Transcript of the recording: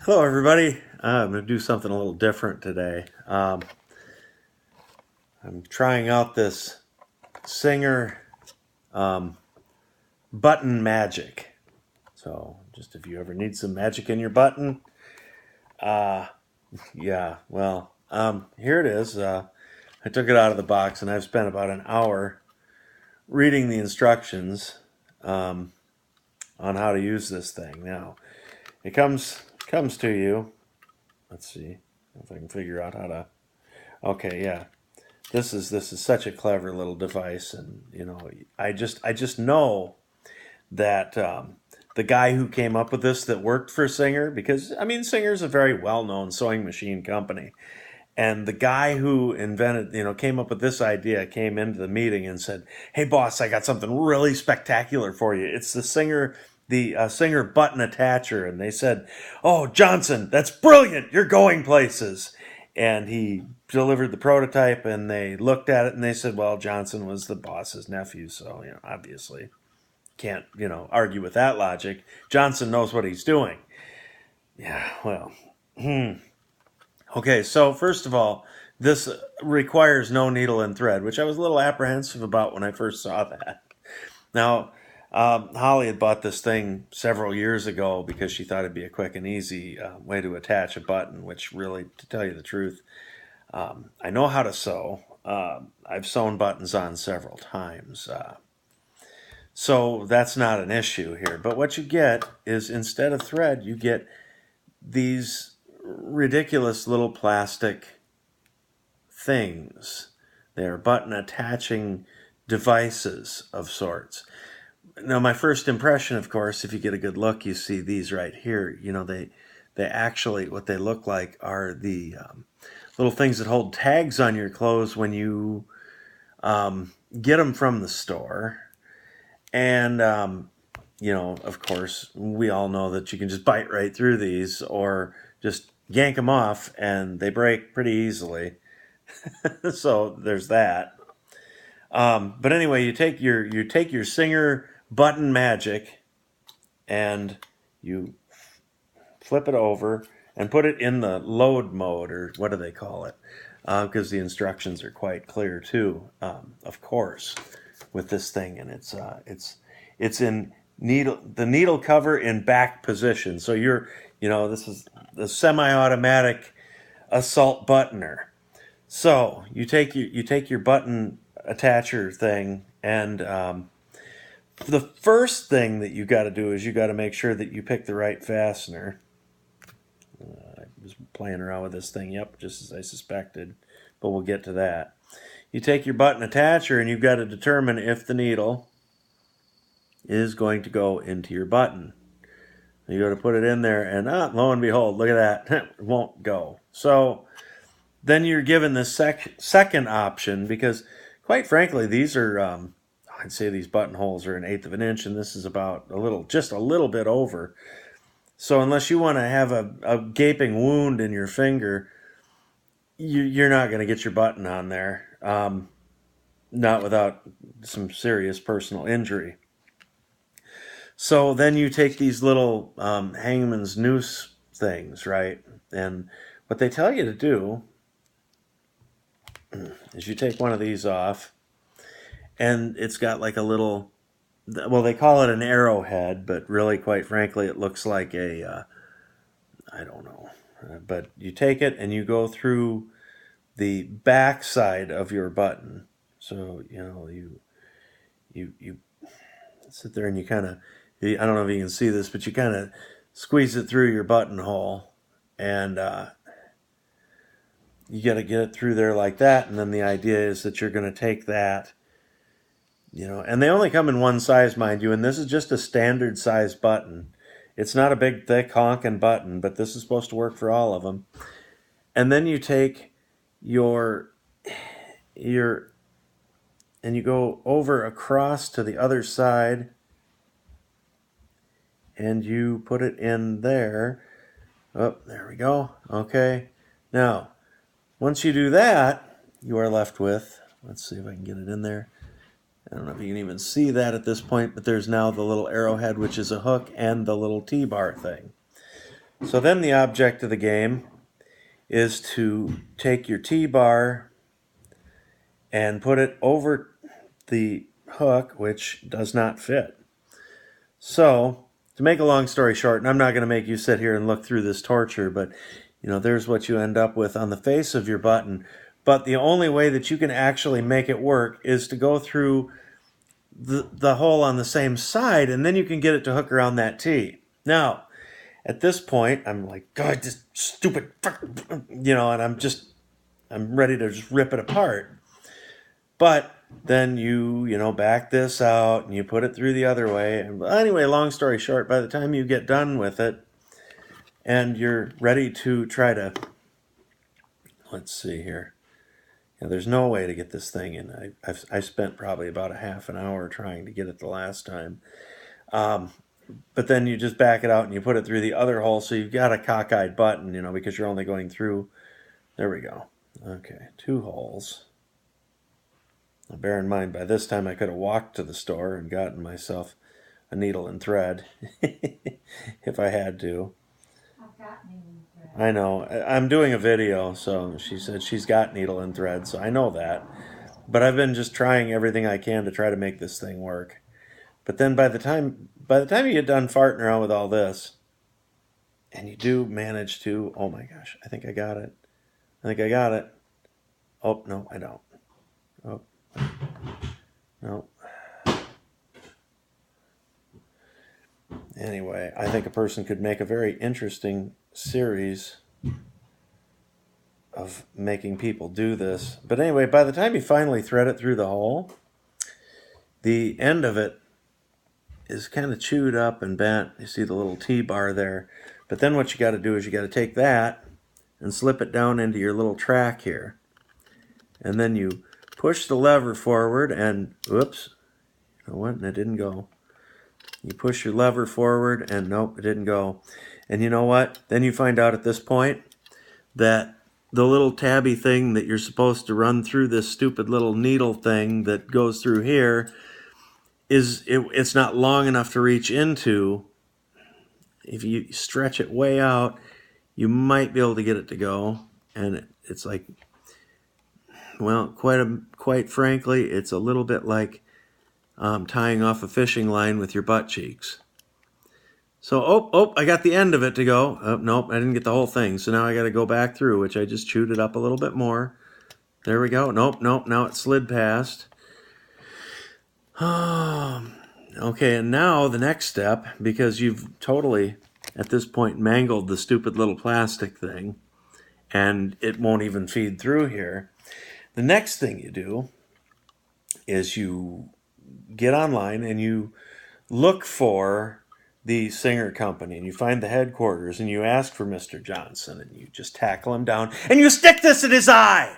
Hello, everybody. I'm going to do something a little different today. I'm trying out this Singer um, button magic. So, just if you ever need some magic in your button, uh, yeah, well, here it is. I took it out of the box and I've spent about an hour reading the instructions um, on how to use this thing. Now, it comes to you. Let's see if I can figure out how to. Okay, yeah. This is such a clever little device, and I just know that the guy who came up with this that worked for Singer, because I mean Singer's a very well known sewing machine company, and the guy who invented came up with this idea came into the meeting and said, "Hey boss, I got something really spectacular for you. It's the Singer button attacher." And they said, "Oh, Johnson, that's brilliant. You're going places." And he delivered the prototype, and they looked at it and they said, "Well, Johnson was the boss's nephew, so obviously can't argue with that logic. Johnson knows what he's doing." Yeah, well, okay. So first of all, this requires no needle and thread, which I was a little apprehensive about when I first saw that. Now, Holly had bought this thing several years ago because she thought it'd be a quick and easy way to attach a button, which really, to tell you the truth, I know how to sew. I've sewn buttons on several times. So that's not an issue here. But what you get is instead of thread, you get these ridiculous little plastic things. They're button attaching devices of sorts. Now, my first impression, of course, if you get a good look, you see these right here. They actually, what they look like are the little things that hold tags on your clothes when you get them from the store. And, of course, we all know that you can just bite right through these or just yank them off and they break pretty easily. So there's that. But anyway, you take your Singer button magic and you flip it over and put it in the load mode, or what do they call it? Because the instructions are quite clear too, of course, with this thing, and it's in the needle cover in back position. So this is the semi-automatic assault buttoner. So you take your button attacher thing, and the first thing that you got to do is you got to make sure that you pick the right fastener. I was playing around with this thing, yep, just as I suspected, but we'll get to that. You take your button attacher and you've got to determine if the needle is going to go into your button. You go to put it in there, and lo and behold, look at that, it won't go. So then you're given the second option, because quite frankly, these are, I'd say these buttonholes are 1/8 of an inch, and this is about just a little bit over. So unless you want to have a gaping wound in your finger, you're not going to get your button on there, not without some serious personal injury. So then you take these little hangman's noose things, right? And what they tell you to do is you take one of these off, and it's got like a little, well, they call it an arrowhead, but really, quite frankly, it looks like I don't know. But you take it and you go through the back side of your button. So, you sit there and you kind of, I don't know if you can see this, but you kind of squeeze it through your buttonhole, and you got to get it through there like that. And then the idea is that you're going to take that, and they only come in one size, mind you, and this is just a standard size button. It's not a big, thick, honking button, but this is supposed to work for all of them. And then you take your and you go over across to the other side, and you put it in there. Oh, there we go. Okay. Now, once you do that, you are left with, let's see if I can get it in there. I don't know if you can even see that at this point, but there's now the little arrowhead, which is a hook, and the little T-bar thing. So then the object of the game is to take your T-bar and put it over the hook, which does not fit. So, to make a long story short, and I'm not going to make you sit here and look through this torture, but there's what you end up with on the face of your button. But the only way that you can actually make it work is to go through the hole on the same side, and then you can get it to hook around that T. Now, at this point, I'm like, God, this stupid, and I'm ready to just rip it apart. But then you back this out and you put it through the other way. And anyway, long story short, by the time you get done with it and you're ready to try to, let's see here. There's no way to get this thing in. I spent probably about a half an hour trying to get it the last time. But then you just back it out and you put it through the other hole. So you've got a cockeyed button, because you're only going through. There we go. Okay, 2 holes. Now bear in mind, by this time I could have walked to the store and gotten myself a needle and thread if I had to. I've got needle and thread. I know. I'm doing a video, so she said she's got needle and thread, so I know that. But I've been just trying everything I can to try to make this thing work. But then by the time you get done farting around with all this, and you do manage to, oh my gosh, I think I got it. Oh, no, I don't. Oh, no. Anyway, I think a person could make a very interesting series of making people do this. But anyway, by the time you finally thread it through the hole, the end of it is kind of chewed up and bent. You see the little T-bar there. But then what you got to do is you got to take that and slip it down into your little track here. And then you push the lever forward and, whoops, you know what, and it didn't go. You push your lever forward and nope, it didn't go. And you know what? Then you find out at this point that the little tabby thing that you're supposed to run through this stupid little needle thing that goes through here it's not long enough to reach into. If you stretch it way out, you might be able to get it to go. And it's like, well, quite frankly, it's a little bit like tying off a fishing line with your butt cheeks. So, I got the end of it to go. Oh, nope, I didn't get the whole thing. So now I got to go back through, which I just chewed it up a little bit more. There we go. Nope, now it slid past. Okay, and now the next step, because you've totally, at this point, mangled the stupid little plastic thing, and it won't even feed through here. The next thing you do is you get online and you look for the Singer Company, and you find the headquarters, and you ask for Mr. Johnson, and you just tackle him down, and you stick this in his eye!